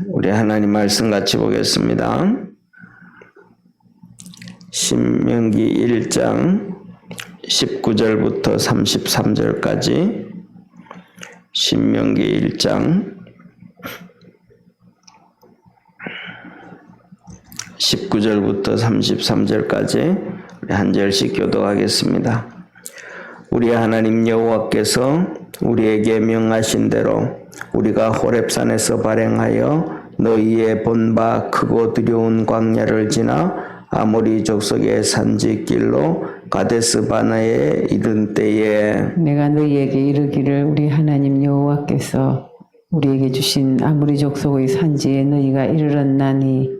우리 하나님 말씀 같이 보겠습니다. 신명기 1장 19절부터 33절까지 신명기 1장 19절부터 33절까지 우리 한 절씩 교독하겠습니다. 우리 하나님 여호와께서 우리에게 명하신 대로 우리가 호렙산에서 발행하여 너희의 본 바 크고 두려운 광야를 지나 아모리 족속의 산지길로 가데스 바네에 이른 때에 내가 너희에게 이르기를 우리 하나님 여호와께서 우리에게 주신 아모리 족속의 산지에 너희가 이르렀나니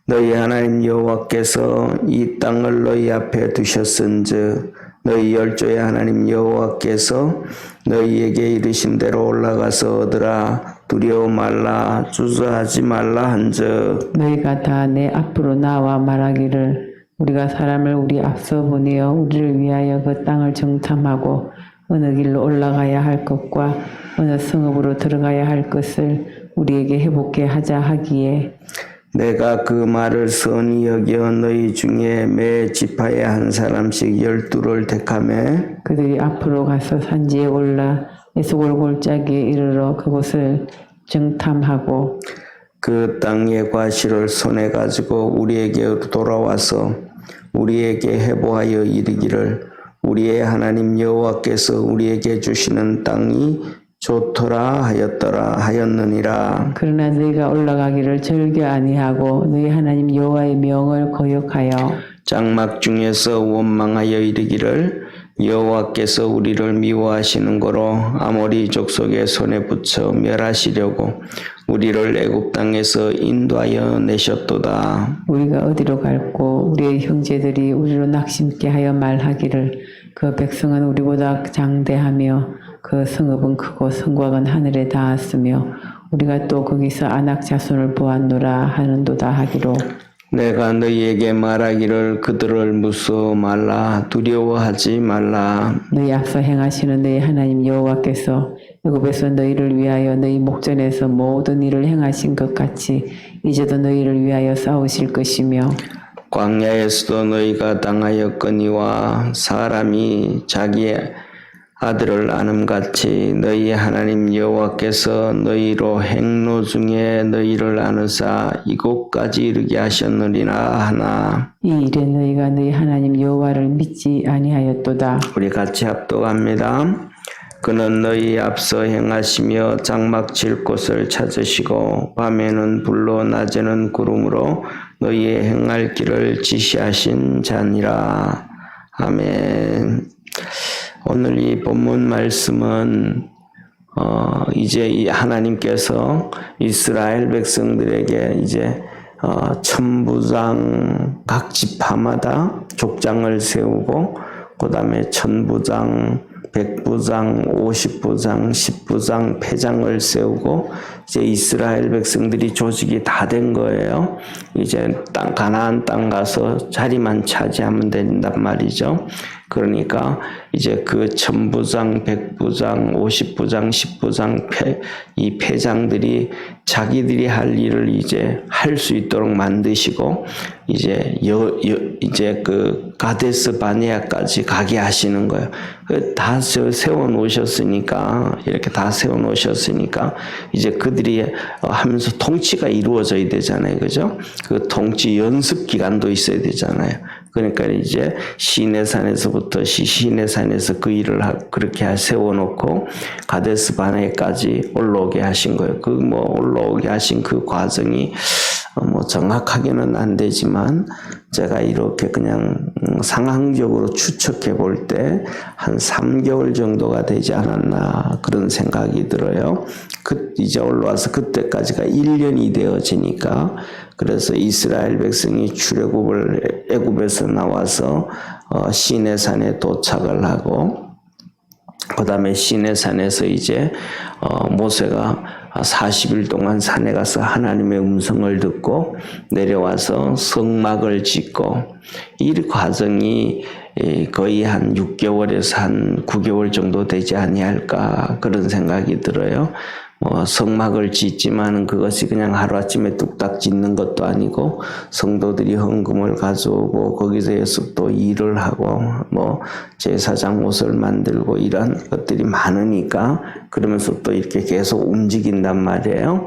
너희 하나님 여호와께서 이 땅을 너희 앞에 두셨은즉 너희 열조의 하나님 여호와께서 너희에게 이르신 대로 올라가서 얻으라. 두려워 말라 주저하지 말라 한즉 너희가 다 내 앞으로 나와 말하기를 우리가 사람을 우리 앞서 보내어 우리를 위하여 그 땅을 정탐하고 어느 길로 올라가야 할 것과 어느 성읍으로 들어가야 할 것을 우리에게 해보게 하자 하기에 내가 그 말을 선히 여겨 너희 중에 매 지파에 한 사람씩 12를 택하매 그들이 앞으로 가서 산지에 올라 에스골 골짜기에 이르러 그곳을 정탐하고 그 땅의 과실을 손에 가지고 우리에게 돌아와서 우리에게 해보하여 이르기를 우리의 하나님 여호와께서 우리에게 주시는 땅이 좋더라 하였느니라. 그러나 너희가 올라가기를 즐겨 아니하고 너희 하나님 여호와의 명을 거역하여 장막 중에서 원망하여 이르기를 여호와께서 우리를 미워하시는 거로 아모리 족속의 손에 붙여 멸하시려고 우리를 애굽 땅에서 인도하여 내셨도다. 우리가 어디로 갈고 우리의 형제들이 우리로 낙심케 하여 말하기를 그 백성은 우리보다 장대하며 그 성읍은 크고 성곽은 하늘에 닿았으며 우리가 또 거기서 아낙 자손을 보았노라 하는도다 하기로 내가 너희에게 말하기를 그들을 무서워 말라 두려워하지 말라. 너희 앞서 행하시는 너희 하나님 여호와께서 애굽에서 너희를 위하여 너희 목전에서 모든 일을 행하신 것 같이 이제도 너희를 위하여 싸우실 것이며 광야에서도 너희가 당하였거니와 사람이 자기 아들을 아는같이 너희 하나님 여호와께서 너희로 행로 중에 너희를 아느사 이곳까지 이르게 하셨느니라 하나. 이 일에 너희가 너희 하나님 여호와를 믿지 아니하였도다. 우리 같이 합독합니다. 그는 너희 앞서 행하시며 장막 칠 곳을 찾으시고 밤에는 불로 낮에는 구름으로 너희의 행할 길을 지시하신 자니라. 아멘. 오늘 이 본문 말씀은 이제 이 하나님께서 이스라엘 백성들에게 이제 천부장 각 지파마다 족장을 세우고 그다음에 천부장, 백부장, 50부장, 10부장, 패장을 세우고 이제 이스라엘 백성들이 조직이 다 된 거예요. 이제 가나안 땅 가서 자리만 차지하면 된단 말이죠. 그러니까 이제 그 천부장, 백부장, 50부장, 10부장 이 패장들이 자기들이 할 일을 이제 할 수 있도록 만드시고 이제 이제 그 가데스 바네아까지 가게 하시는 거예요. 다 세워 놓으셨으니까 이렇게 다 세워 놓으셨으니까 이제 그들이 하면서 통치가 이루어져야 되잖아요, 그죠? 그 통치 연습 기간도 있어야 되잖아요. 그러니까 이제 시내산에서부터 시내산에서 그 일을 그렇게 세워놓고 가데스 바네아까지 올라오게 하신 거예요. 그 뭐 올라오게 하신 그 과정이 뭐 정확하게는 안 되지만 제가 이렇게 그냥 상황적으로 추측해 볼 때 한 3개월 정도가 되지 않았나 그런 생각이 들어요. 이제 올라와서 그때까지가 1년이 되어지니까 그래서 이스라엘 백성이 출애굽을 애굽에서 나와서 시내산에 도착을 하고 그 다음에 시내산에서 이제 모세가 40일 동안 산에 가서 하나님의 음성을 듣고 내려와서 성막을 짓고 이 과정이 거의 한 6개월에서 한 9개월 정도 되지 아니할까 그런 생각이 들어요. 성막을 짓지만 그것이 그냥 하루아침에 뚝딱 짓는 것도 아니고 성도들이 헌금을 가져오고 거기서 계속 또 일을 하고 제사장 옷을 만들고 이런 것들이 많으니까 그러면서 또 이렇게 계속 움직인단 말이에요.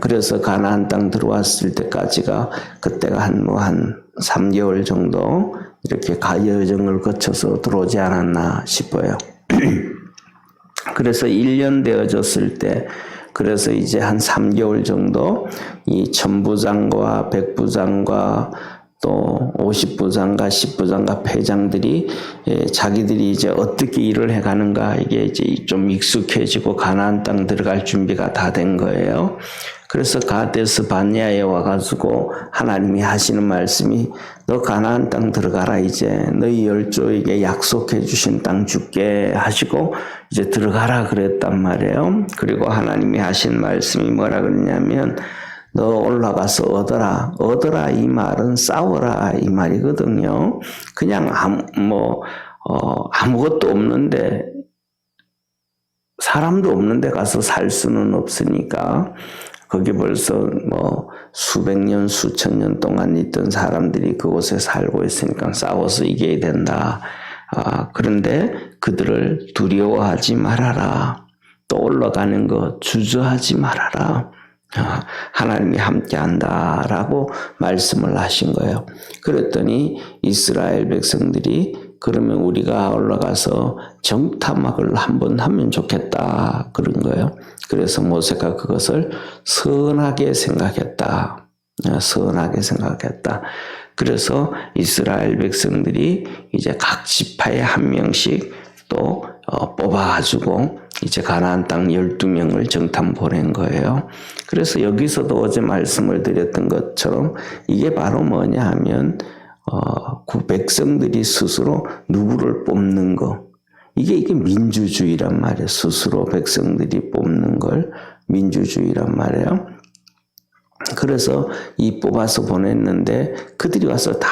그래서 가나안 땅 들어왔을 때까지가 그때가 한 3개월 정도 이렇게 여정을 거쳐서 들어오지 않았나 싶어요. 그래서 1년 되어졌을 때, 그래서 이제 한 3개월 정도 이 천부장과 백부장과 또 50부장과 10부장과 패장들이 자기들이 이제 어떻게 일을 해가는가 이게 이제 좀 익숙해지고 가나안 땅 들어갈 준비가 다 된 거예요. 그래서 가데스 바네아에 와가지고 하나님이 하시는 말씀이 너 가나안 땅 들어가라 이제 너희 열조에게 약속해 주신 땅 줄게 하시고 이제 들어가라 그랬단 말이에요. 그리고 하나님이 하신 말씀이 뭐라 그러냐면 너 올라가서 얻어라 이 말은 싸워라 이 말이거든요. 그냥 아무것도 없는데 사람도 없는데 가서 살 수는 없으니까 거기 벌써 수백 년, 수천 년 동안 있던 사람들이 그곳에 살고 있으니까 싸워서 이겨야 된다. 그런데 그들을 두려워하지 말아라. 또 올라가는 거 주저하지 말아라. 하나님이 함께한다라고 말씀을 하신 거예요. 그랬더니 이스라엘 백성들이 그러면 우리가 올라가서 정탐학을 한번 하면 좋겠다 그런 거예요. 그래서 모세가 그것을 선하게 생각했다. 선하게 생각했다. 그래서 이스라엘 백성들이 이제 각 지파에 한 명씩 또 뽑아가지고 이제 가나안 땅 12명을 정탐 보낸 거예요. 그래서 여기서도 어제 말씀을 드렸던 것처럼 이게 바로 뭐냐 하면 그 백성들이 스스로 누구를 뽑는 거. 이게 민주주의란 말이에요. 스스로 백성들이 뽑는 걸 민주주의란 말이에요. 그래서 이 뽑아서 보냈는데 그들이 와서 다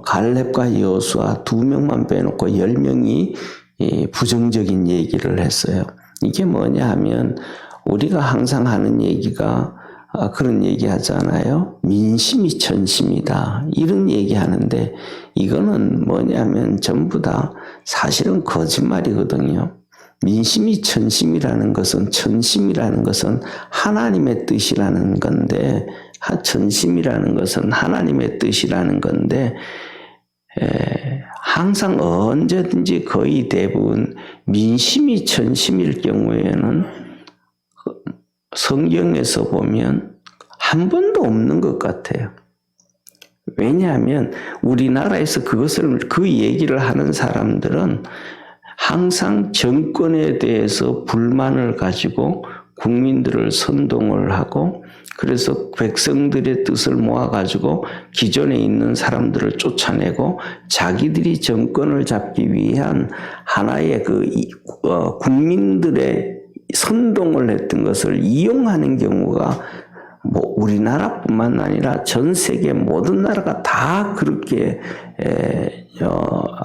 갈렙과 여호수아 2명만 빼놓고 10명이 부정적인 얘기를 했어요. 이게 뭐냐 하면 우리가 항상 하는 얘기가 그런 얘기 하잖아요. 민심이 천심이다. 이런 얘기 하는데 이거는 뭐냐면 전부 다 사실은 거짓말이거든요. 민심이 천심이라는 것은 하나님의 뜻이라는 건데 천심이라는 것은 하나님의 뜻이라는 건데 항상 언제든지 거의 대부분 민심이 천심일 경우에는 성경에서 보면 한 번도 없는 것 같아요. 왜냐하면 우리나라에서 그 얘기를 하는 사람들은 항상 정권에 대해서 불만을 가지고 국민들을 선동을 하고 그래서 백성들의 뜻을 모아가지고 기존에 있는 사람들을 쫓아내고 자기들이 정권을 잡기 위한 하나의 국민들의 선동을 했던 것을 이용하는 경우가 우리나라뿐만 아니라 전 세계 모든 나라가 다 그렇게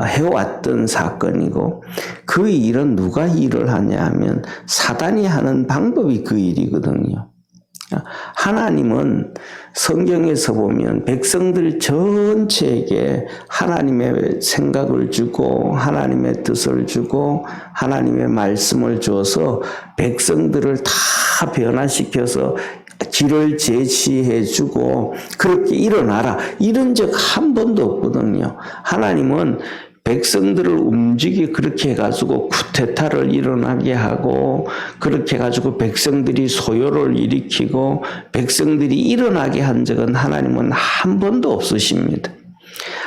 해왔던 사건이고 그 일은 누가 일을 하냐 하면 사단이 하는 방법이 그 일이거든요. 하나님은 성경에서 보면 백성들 전체에게 하나님의 생각을 주고 하나님의 뜻을 주고 하나님의 말씀을 줘서 백성들을 다 변화시켜서 길을 제시해 주고 그렇게 일어나라 이런 적 한 번도 없거든요. 하나님은 백성들을 그렇게 해가지고 쿠데타를 일어나게 하고 그렇게 해가지고 백성들이 소요를 일으키고 백성들이 일어나게 한 적은 하나님은 한 번도 없으십니다.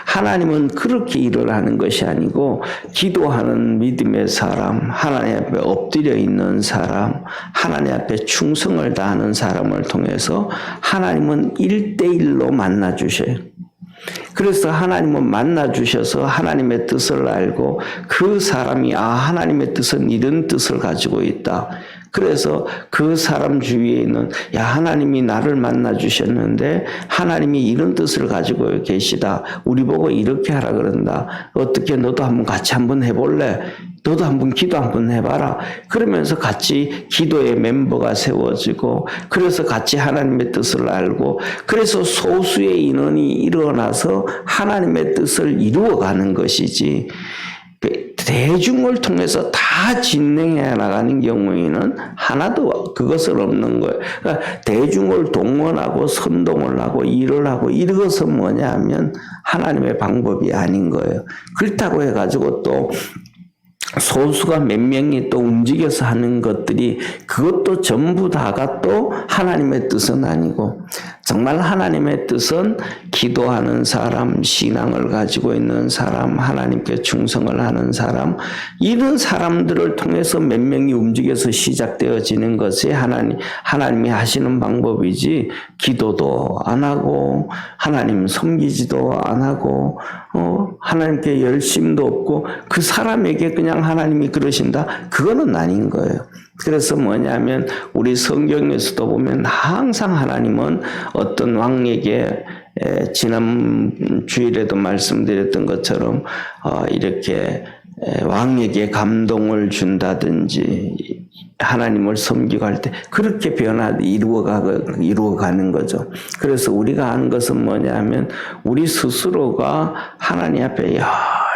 하나님은 그렇게 일을 하는 것이 아니고 기도하는 믿음의 사람, 하나님 앞에 엎드려 있는 사람, 하나님 앞에 충성을 다하는 사람을 통해서 하나님은 1대1로 만나주셔요. 그래서 하나님은 만나주셔서 하나님의 뜻을 알고 그 사람이 하나님의 뜻은 이런 뜻을 가지고 있다. 그래서 그 사람 주위에는 하나님이 나를 만나주셨는데 하나님이 이런 뜻을 가지고 계시다. 우리 보고 이렇게 하라 그런다. 어떻게 너도 같이 한번 해볼래? 너도 한번 기도 한번 해봐라. 그러면서 같이 기도의 멤버가 세워지고, 그래서 같이 하나님의 뜻을 알고, 그래서 소수의 인원이 일어나서 하나님의 뜻을 이루어가는 것이지, 대중을 통해서 다 진행해 나가는 경우에는 하나도 그것은 없는 거예요. 그러니까 대중을 동원하고 선동을 하고 일을 하고 이것은 뭐냐 하면 하나님의 방법이 아닌 거예요. 그렇다고 해가지고 또 소수가 몇 명이 또 움직여서 하는 것들이 그것도 전부 다가 또 하나님의 뜻은 아니고, 정말 하나님의 뜻은 기도하는 사람, 신앙을 가지고 있는 사람, 하나님께 충성을 하는 사람, 이런 사람들을 통해서 몇 명이 움직여서 시작되어지는 것이 하나님이 하시는 방법이지, 기도도 안 하고 하나님 섬기지도 안 하고 하나님께 열심도 없고 그 사람에게 그냥 하나님이 그러신다? 그거는 아닌 거예요. 그래서 뭐냐면 우리 성경에서도 보면 항상 하나님은 어떤 왕에게, 지난 주일에도 말씀드렸던 것처럼 이렇게 왕에게 감동을 준다든지 하나님을 섬기고 할 때 그렇게 이루어가는 거죠. 그래서 우리가 하는 것은 뭐냐 하면 우리 스스로가 하나님 앞에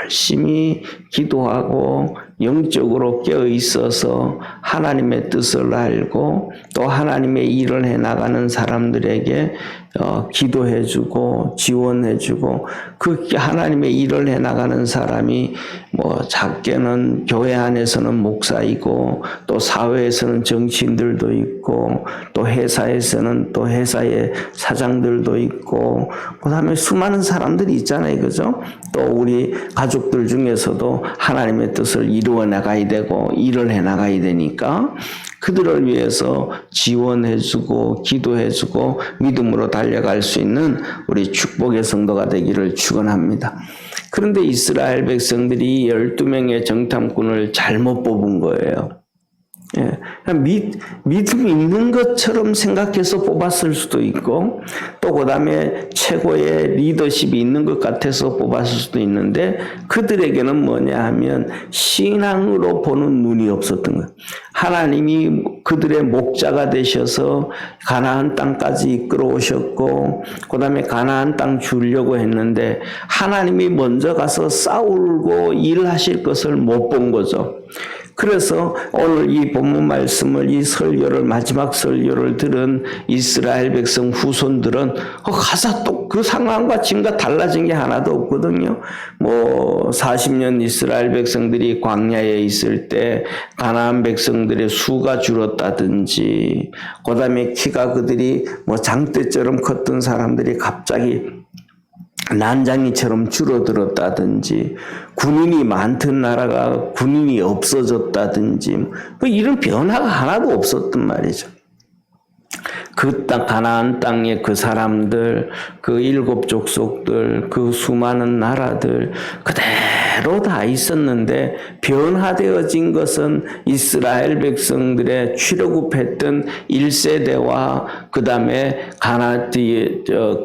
열심히 기도하고 영적으로 깨어 있어서 하나님의 뜻을 알고 또 하나님의 일을 해나가는 사람들에게 기도해주고 지원해주고, 그 하나님의 일을 해나가는 사람이 뭐 작게는 교회 안에서는 목사이고 또 사회에서는 정치인들도 있고 또 회사에서는 또 회사의 사장들도 있고, 그 다음에 수많은 사람들이 있잖아요. 그죠? 또 우리 가족들 중에서도 하나님의 뜻을 이루어 나가야 되고 일을 해 나가야 되니까 그들을 위해서 지원해주고 기도해주고 믿음으로 달려갈 수 있는 우리 축복의 성도가 되기를 축원합니다. 그런데 이스라엘 백성들이 12명의 정탐꾼을 잘못 뽑은 거예요. 믿음이 있는 것처럼 생각해서 뽑았을 수도 있고 또 그 다음에 최고의 리더십이 있는 것 같아서 뽑았을 수도 있는데, 그들에게는 뭐냐 하면 신앙으로 보는 눈이 없었던 거예요. 하나님이 그들의 목자가 되셔서 가나안 땅까지 이끌어 오셨고 그 다음에 가나안 땅 주려고 했는데 하나님이 먼저 가서 싸우고 일하실 것을 못 본 거죠. 그래서 오늘 이 본문 말씀을, 이 설교를, 마지막 설교를 들은 이스라엘 백성 후손들은 가서 또 그 상황과 지금과 달라진 게 하나도 없거든요. 뭐 40년 이스라엘 백성들이 광야에 있을 때 가나안 백성들의 수가 줄었다든지, 그 다음에 키가 그들이 뭐 장대처럼 컸던 사람들이 갑자기 난장이처럼 줄어들었다든지, 군인이 많던 나라가 군인이 없어졌다든지, 뭐 이런 변화가 하나도 없었단 말이죠. 그 땅, 가나안 땅의 그 사람들, 그 7 족속들, 그 수많은 나라들 그대로 다 있었는데, 변화되어진 것은 이스라엘 백성들의 출애굽했던 1세대와 그 다음에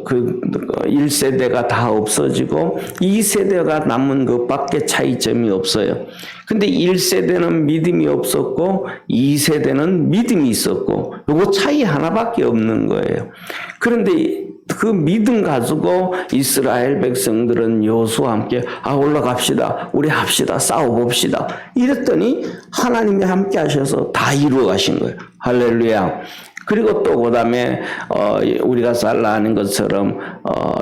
그 1세대가 다 없어지고 2세대가 남은 것밖에 차이점이 없어요. 근데 1세대는 믿음이 없었고 2세대는 믿음이 있었고, 요거 차이 하나밖에 없는 거예요. 그런데 그 믿음 가지고 이스라엘 백성들은 여호수아와 함께 올라갑시다, 우리 합시다, 싸워봅시다 이랬더니 하나님이 함께 하셔서 다 이루어 가신 거예요. 할렐루야. 그리고 또 그 다음에 우리가 잘 아는 것처럼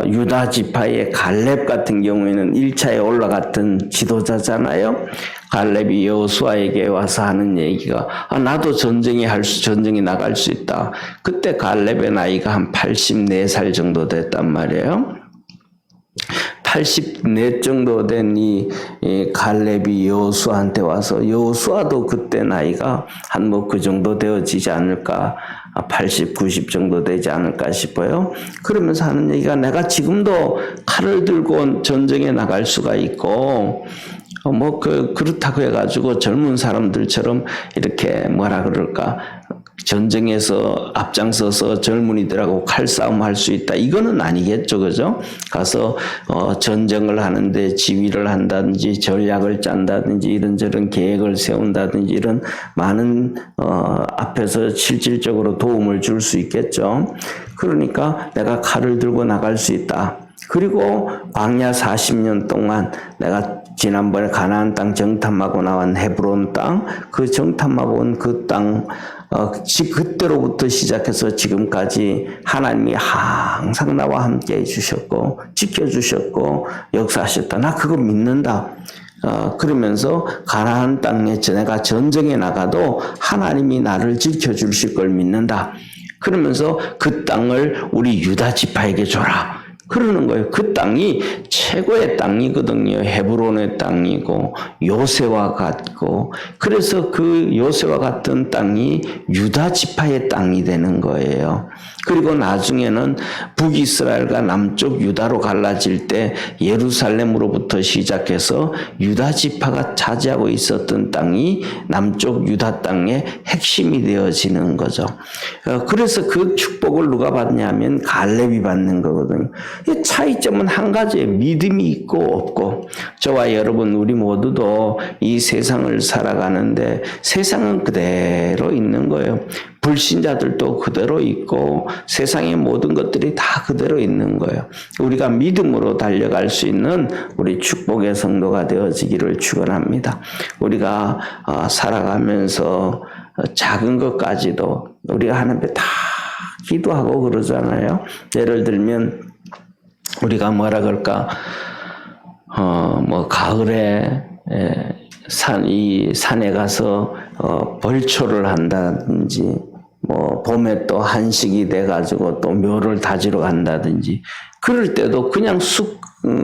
유다 지파의 갈렙 같은 경우에는 1차에 올라갔던 지도자잖아요. 갈렙이 여호수아에게 와서 하는 얘기가 나도 전쟁에 나갈 수 있다. 그때 갈렙의 나이가 한 84살 정도 됐단 말이에요. 84 정도 된 이 갈렙이 여호수아한테 와서, 여호수아도 그때 나이가 한 뭐 그 정도 되어지지 않을까, 80, 90 정도 되지 않을까 싶어요. 그러면서 하는 얘기가, 내가 지금도 칼을 들고 전쟁에 나갈 수가 있고 그렇다고 해가지고 젊은 사람들처럼 이렇게 뭐라 그럴까, 전쟁에서 앞장서서 젊은이들하고 칼싸움 할 수 있다. 이거는 아니겠죠. 그죠? 가서 전쟁을 하는데 지휘를 한다든지 전략을 짠다든지 이런저런 계획을 세운다든지 이런 많은 앞에서 실질적으로 도움을 줄 수 있겠죠. 그러니까 내가 칼을 들고 나갈 수 있다. 그리고 광야 40년 동안 내가 지난번에 가나안 땅 정탐하고 나온 헤브론 땅, 그 정탐하고 온 그 땅, 그때로부터 시작해서 지금까지 하나님이 항상 나와 함께 해주셨고, 지켜주셨고, 역사하셨다. 나 그거 믿는다. 그러면서 가나안 땅에 내가 전쟁에 나가도 하나님이 나를 지켜주실 걸 믿는다. 그러면서 그 땅을 우리 유다 지파에게 줘라. 그러는 거예요. 그 땅이 최고의 땅이거든요. 헤브론의 땅이고 요새와 같고, 그래서 그 요새와 같은 땅이 유다 지파의 땅이 되는 거예요. 그리고 나중에는 북이스라엘과 남쪽 유다로 갈라질 때 예루살렘으로부터 시작해서 유다 지파가 차지하고 있었던 땅이 남쪽 유다 땅의 핵심이 되어지는 거죠. 그래서 그 축복을 누가 받냐면 갈렙이 받는 거거든요. 이 차이점은 한 가지예요. 믿음이 있고 없고. 저와 여러분 우리 모두도 이 세상을 살아가는데 세상은 그대로 있는 거예요. 불신자들도 그대로 있고 세상의 모든 것들이 다 그대로 있는 거예요. 우리가 믿음으로 달려갈 수 있는 우리 축복의 성도가 되어지기를 축원합니다. 우리가 살아가면서 작은 것까지도 우리가 하나님께 다 기도하고 그러잖아요. 예를 들면 우리가 뭐라 그럴까, 가을에 이 산에 가서 벌초를 한다든지, 봄에 또 한식이 돼가지고 또 묘를 다지러 간다든지, 그럴 때도 그냥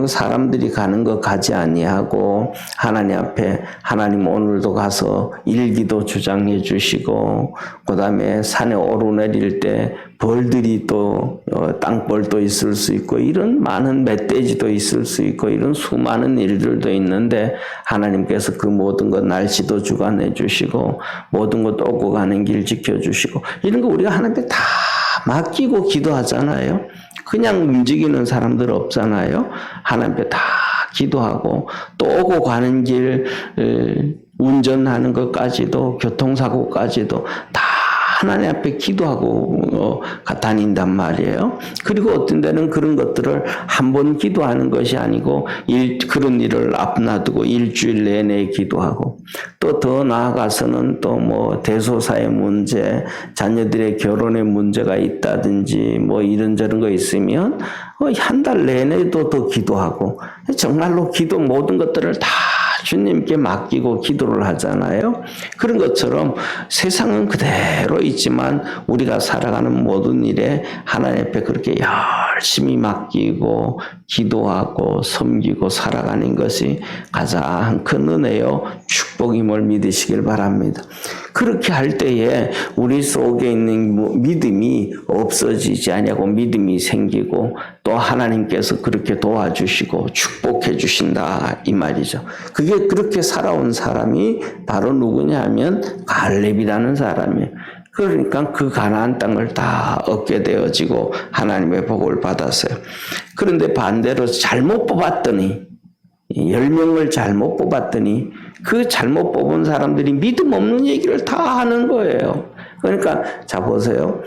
사람들이 가는 거 가지 아니하고 하나님 앞에 하나님 오늘도 가서 일기도 주장해 주시고, 그 다음에 산에 오르내릴 때 벌들이 또 땅벌도 있을 수 있고 이런 많은 멧돼지도 있을 수 있고 이런 수많은 일들도 있는데 하나님께서 그 모든 것 날씨도 주관해 주시고 모든 것 오고 가는 길 지켜주시고 이런 거 우리가 하나님께 다 맡기고 기도하잖아요. 그냥 움직이는 사람들 없잖아요. 하나님께 다 기도하고 또 오고 가는 길 운전하는 것까지도 교통사고까지도 다 하나님 앞에 기도하고 다닌단 말이에요. 그리고 어떤 데는 그런 것들을 한 번 기도하는 것이 아니고 그런 일을 앞놔두고 일주일 내내 기도하고 또 더 나아가서는 또 대소사의 문제, 자녀들의 결혼의 문제가 있다든지 이런저런 거 있으면 한 달 내내도 더 기도하고 정말로 기도 모든 것들을 다 주님께 맡기고 기도를 하잖아요. 그런 것처럼 세상은 그대로 있지만 우리가 살아가는 모든 일에 하나님 앞에 그렇게 열심히 맡기고 기도하고 섬기고 살아가는 것이 가장 큰 은혜요 축복임을 믿으시길 바랍니다. 그렇게 할 때에 우리 속에 있는 믿음이 없어지지 않냐고 믿음이 생기고 또 하나님께서 그렇게 도와주시고 축복해 주신다 이 말이죠. 그게 그렇게 살아온 사람이 바로 누구냐 하면 갈렙이라는 사람이에요. 그러니까 그 가나안 땅을 다 얻게 되어지고 하나님의 복을 받았어요. 그런데 반대로 잘못 뽑았더니 10명을 잘못 뽑았더니 그 잘못 뽑은 사람들이 믿음 없는 얘기를 다 하는 거예요. 그러니까 자 보세요.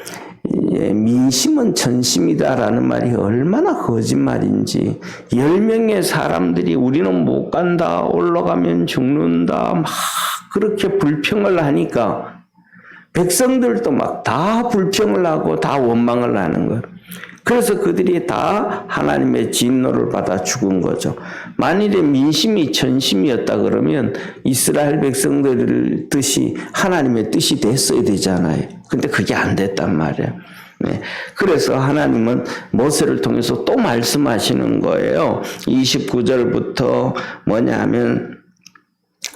민심은 전심이다라는 말이 얼마나 거짓말인지 10명의 사람들이 우리는 못 간다 올라가면 죽는다 막 그렇게 불평을 하니까 백성들도 막 다 불평을 하고 다 원망을 하는 거예요. 그래서 그들이 다 하나님의 진노를 받아 죽은 거죠. 만일에 민심이 전심이었다 그러면 이스라엘 백성들 뜻이 하나님의 뜻이 됐어야 되잖아요. 근데 그게 안 됐단 말이에요. 네. 그래서 하나님은 모세를 통해서 또 말씀하시는 거예요. 29절부터 뭐냐 하면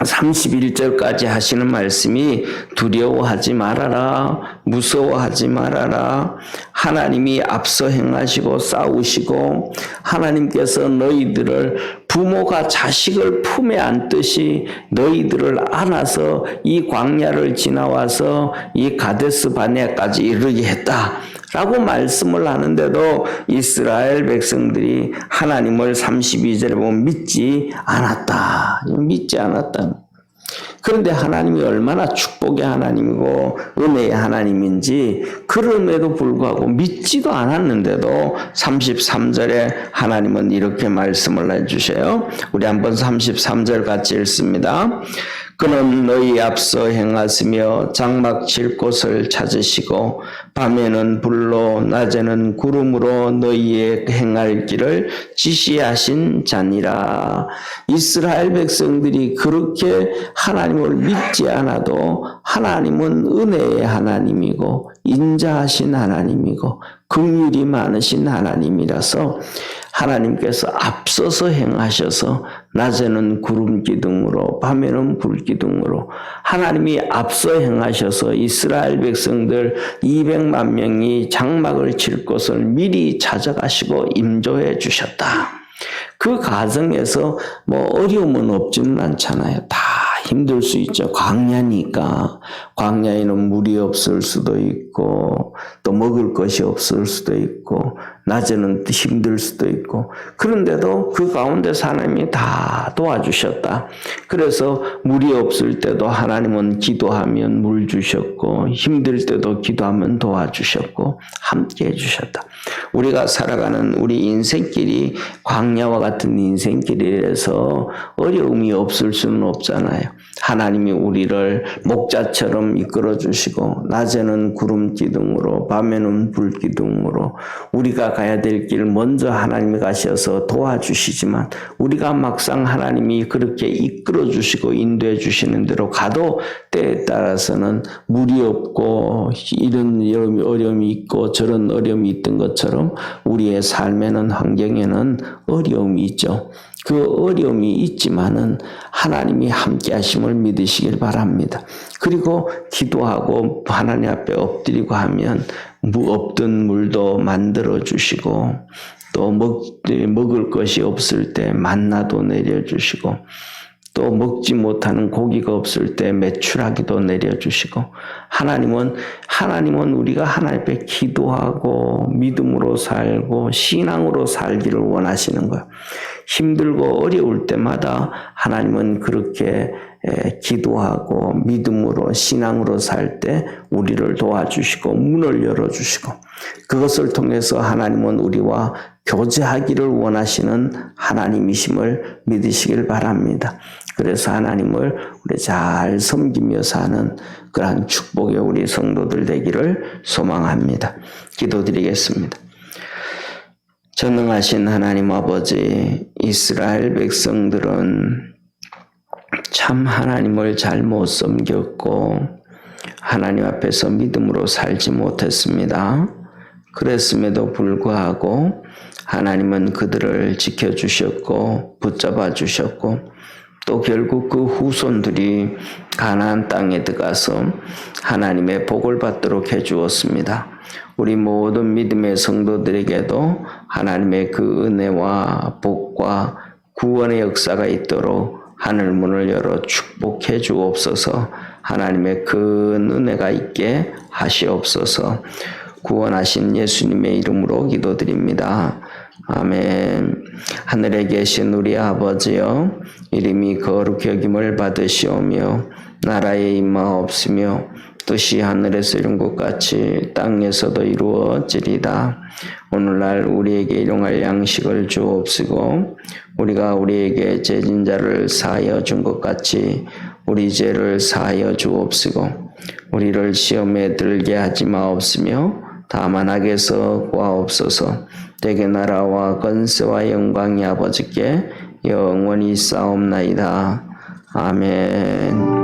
31절까지 하시는 말씀이 두려워하지 말아라, 무서워하지 말아라. 하나님이 앞서 행하시고 싸우시고 하나님께서 너희들을 부모가 자식을 품에 안듯이 너희들을 안아서 이 광야를 지나와서 이 가데스 바네아까지 이르게 했다. 라고 말씀을 하는데도 이스라엘 백성들이 하나님을 32절에 보면 믿지 않았다. 믿지 않았다. 그런데 하나님이 얼마나 축복의 하나님이고 은혜의 하나님인지 그럼에도 불구하고 믿지도 않았는데도 33절에 하나님은 이렇게 말씀을 해주셔요. 우리 한번 33절 같이 읽습니다. 그는 너희 앞서 행하시며 장막 칠 곳을 찾으시고 밤에는 불로 낮에는 구름으로 너희의 행할 길을 지시하신 자니라. 이스라엘 백성들이 그렇게 하나님을 믿지 않아도 하나님은 은혜의 하나님이고 인자하신 하나님이고 긍휼이 많으신 하나님이라서 하나님께서 앞서서 행하셔서 낮에는 구름 기둥으로 밤에는 불 기둥으로 하나님이 앞서 행하셔서 이스라엘 백성들 200만 명이 장막을 칠 것을 미리 찾아가시고 임조해 주셨다. 그 과정에서 뭐 어려움은 없지는 않잖아요. 다 힘들 수 있죠. 광야니까. 광야에는 물이 없을 수도 있고 또 먹을 것이 없을 수도 있고 낮에는 힘들 수도 있고 그런데도 그 가운데서 하나님이 다 도와주셨다. 그래서 물이 없을 때도 하나님은 기도하면 물 주셨고 힘들 때도 기도하면 도와주셨고 함께 해주셨다. 우리가 살아가는 우리 인생길이 광야와 같은 인생길이라서 어려움이 없을 수는 없잖아요. 하나님이 우리를 목자처럼 이끌어 주시고 낮에는 구름 기둥으로 밤에는 불 기둥으로 우리가 가야 될 길 먼저 하나님이 가셔서 도와주시지만 우리가 막상 하나님이 그렇게 이끌어 주시고 인도해 주시는 대로 가도 때에 따라서는 물이 없고 이런 어려움이 있고 저런 어려움이 있던 것처럼 우리의 삶에는 환경에는 어려움이 있죠. 그 어려움이 있지만은 하나님이 함께 하심을 믿으시길 바랍니다. 그리고 기도하고 하나님 앞에 엎드리고 하면 없던 물도 만들어 주시고 또 먹을 것이 없을 때 만나도 내려주시고 또 먹지 못하는 고기가 없을 때 메추라기도 내려주시고 하나님은 우리가 하나님 앞에 기도하고 믿음으로 살고 신앙으로 살기를 원하시는 거예요. 힘들고 어려울 때마다 하나님은 그렇게 기도하고 믿음으로 신앙으로 살 때 우리를 도와주시고 문을 열어주시고 그것을 통해서 하나님은 우리와 교제하기를 원하시는 하나님이심을 믿으시길 바랍니다. 그래서 하나님을 우리 잘 섬기며 사는 그러한 축복의 우리 성도들 되기를 소망합니다. 기도드리겠습니다. 전능하신 하나님 아버지, 이스라엘 백성들은 참 하나님을 잘못 섬겼고 하나님 앞에서 믿음으로 살지 못했습니다. 그랬음에도 불구하고 하나님은 그들을 지켜주셨고 붙잡아 주셨고 또 결국 그 후손들이 가나안 땅에 들어가서 하나님의 복을 받도록 해주었습니다. 우리 모든 믿음의 성도들에게도 하나님의 그 은혜와 복과 구원의 역사가 있도록 하늘문을 열어 축복해 주옵소서. 하나님의 큰 은혜가 있게 하시옵소서. 구원하신 예수님의 이름으로 기도드립니다. 아멘. 하늘에 계신 우리 아버지여, 이름이 거룩히 여김을 받으시오며 나라에 임하옵시며 뜻이 하늘에서 이룬 것 같이 땅에서도 이루어지리다. 오늘날 우리에게 일용할 양식을 주옵시고 우리가 우리에게 죄진 자를 사하여 준 것 같이 우리 죄를 사하여 주옵시고 우리를 시험에 들게 하지 마옵시며 다만 악에서 구하옵소서. 대개 나라와 권세와 영광이 아버지께 영원히 싸움나이다. 아멘.